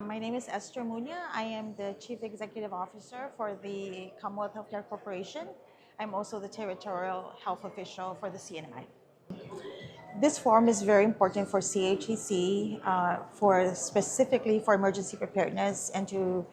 My name is Esther. I am the Chief Executive Officer for the Commonwealth Healthcare Corporation. I'm also the Territorial Health Official for the CNMI. This forum is very important for CHCC, for specifically for emergency preparedness, and to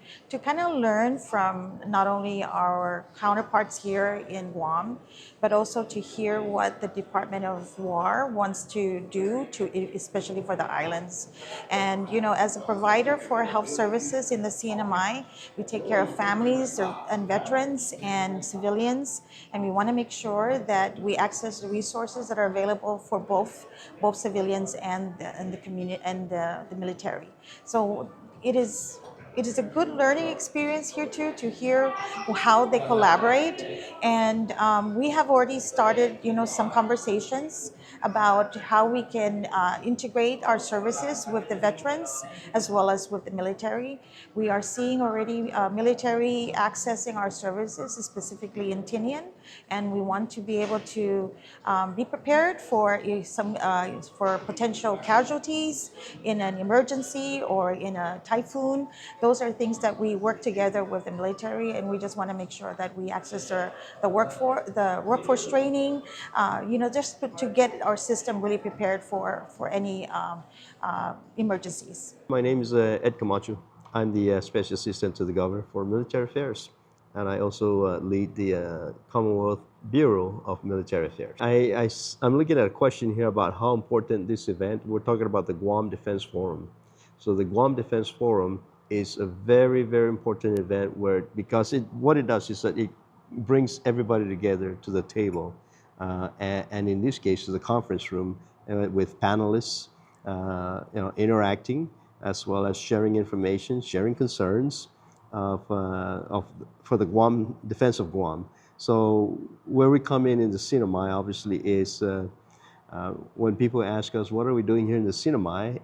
kind of learn from not only our counterparts here in Guam, but also to hear what the Department of War wants to do, especially for the islands. And as a provider for health services in the CNMI, we take care of families and veterans and civilians, and we want to make sure that we access the resources that are available for both civilians and the community and the military. So it is a good learning experience here too, to hear how they collaborate. And we have already started some conversations about how we can integrate our services with the veterans as well as with the military. We are seeing already military accessing our services, specifically in Tinian, and we want to be able to be prepared for for potential casualties in an emergency or in a typhoon. Those are things that we work together with the military, and we just want to make sure that we access the workforce training, just to get our system really prepared for any emergencies. My name is Ed Camacho. I'm the Special Assistant to the Governor for Military Affairs, and I also lead the Commonwealth Bureau of Military Affairs. I'm looking at a question here about how important this event. We're talking about the Guam Defense Forum. So the Guam Defense Forum is a very, very important event because what it does is that it brings everybody together to the table, and in this case, to the conference room with panelists, interacting, as well as sharing information, sharing concerns for the Guam defense of Guam. So where we come in the CNMI, obviously, is when people ask us, what are we doing here in the CNMI?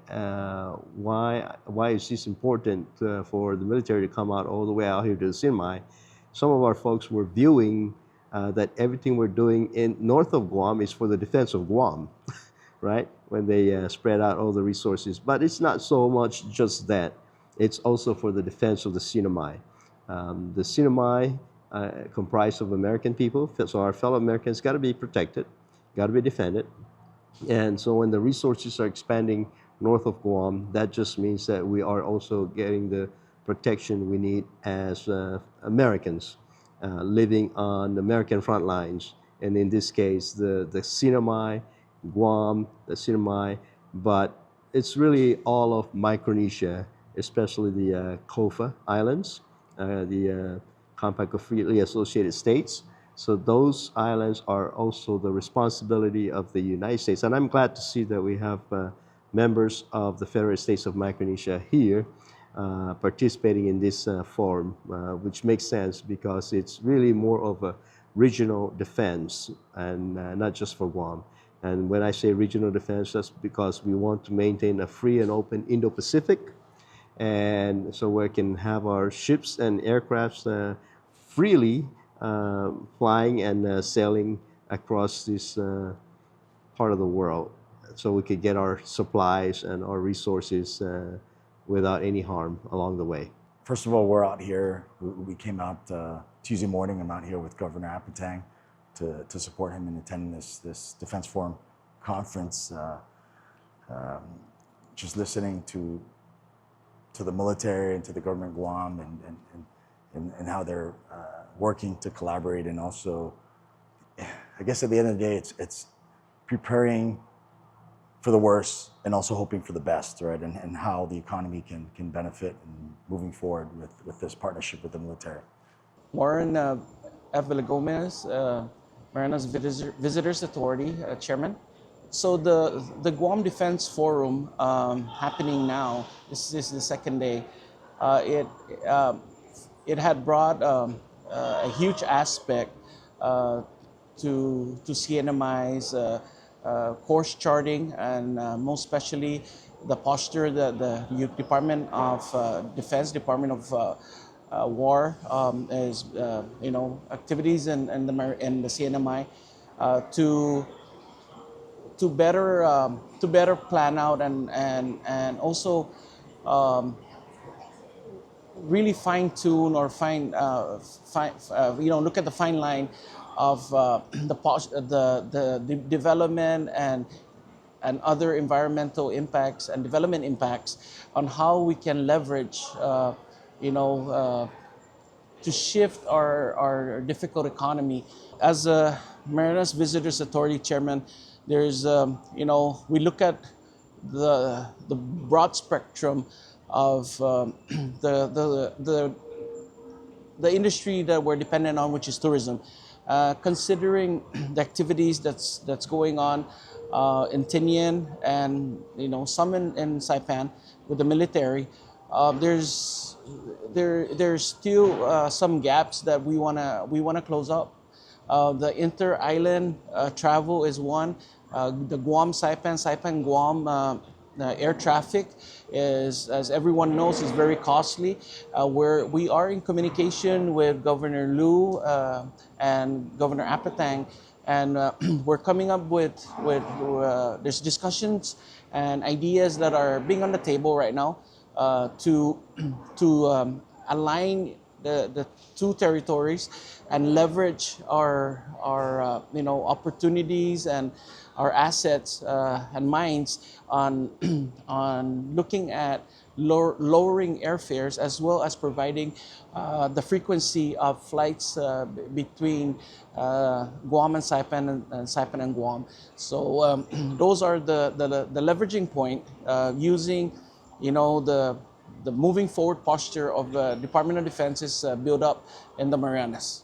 Why is this important for the military to come out all the way out here to the CNMI? Some of our folks were viewing that everything we're doing in north of Guam is for the defense of Guam, right? When they spread out all the resources. But it's not so much just that. It's also for the defense of the CNMI. The CNMI comprised of American people, so our fellow Americans got to be protected, got to be defended. And so when the resources are expanding north of Guam, that just means that we are also getting the protection we need as Americans living on the American front lines. And in this case, the CNMI, Guam, the CNMI, but it's really all of Micronesia, especially the COFA Islands, the Compact of Freely Associated States. So those islands are also the responsibility of the United States. And I'm glad to see that we have members of the Federal States of Micronesia here participating in this forum, which makes sense because it's really more of a regional defense and not just for Guam. And when I say regional defense, that's because we want to maintain a free and open Indo-Pacific, and so we can have our ships and aircrafts freely flying and sailing across this part of the world, so we could get our supplies and our resources without any harm along the way. First of all, we're out here. We came out Tuesday morning. I'm out here with Governor Apatang to support him in attending this Defense Forum conference. Just listening to the military and to the government of Guam and how they're working to collaborate, and also, I guess at the end of the day, it's preparing for the worst and also hoping for the best, right? And how the economy can benefit and moving forward with this partnership with the military. Warren Villagomez, Marianas Visitors Authority Chairman. So the Guam Defense Forum happening now, this is the second day. It had brought a huge aspect to CNMI's course charting, and most especially the posture that the Department of Defense, Department of War is, activities and the CNMI to better plan out and also really fine tune or look at the fine line of the development and other environmental impacts and development impacts on how we can leverage, to shift our difficult economy. As a Marianas Visitors Authority Chairman, there's, we look at the broad spectrum of the industry that we're dependent on, which is tourism. Considering the activities that's going on in Tinian and some in Saipan with the military, there's still some gaps that we wanna close up. The inter-island travel is one. The Guam Saipan Guam air traffic is, as everyone knows, is very costly. We are in communication with Governor Liu and Governor Apatang, and we're coming up with there's discussions and ideas that are being on the table right now to align the two territories and leverage our opportunities and our assets and minds on looking at lowering airfares, as well as providing the frequency of flights between Guam and Saipan and Saipan and Guam. So those are the leveraging point using the moving forward posture of the Department of Defense's build up in the Marianas.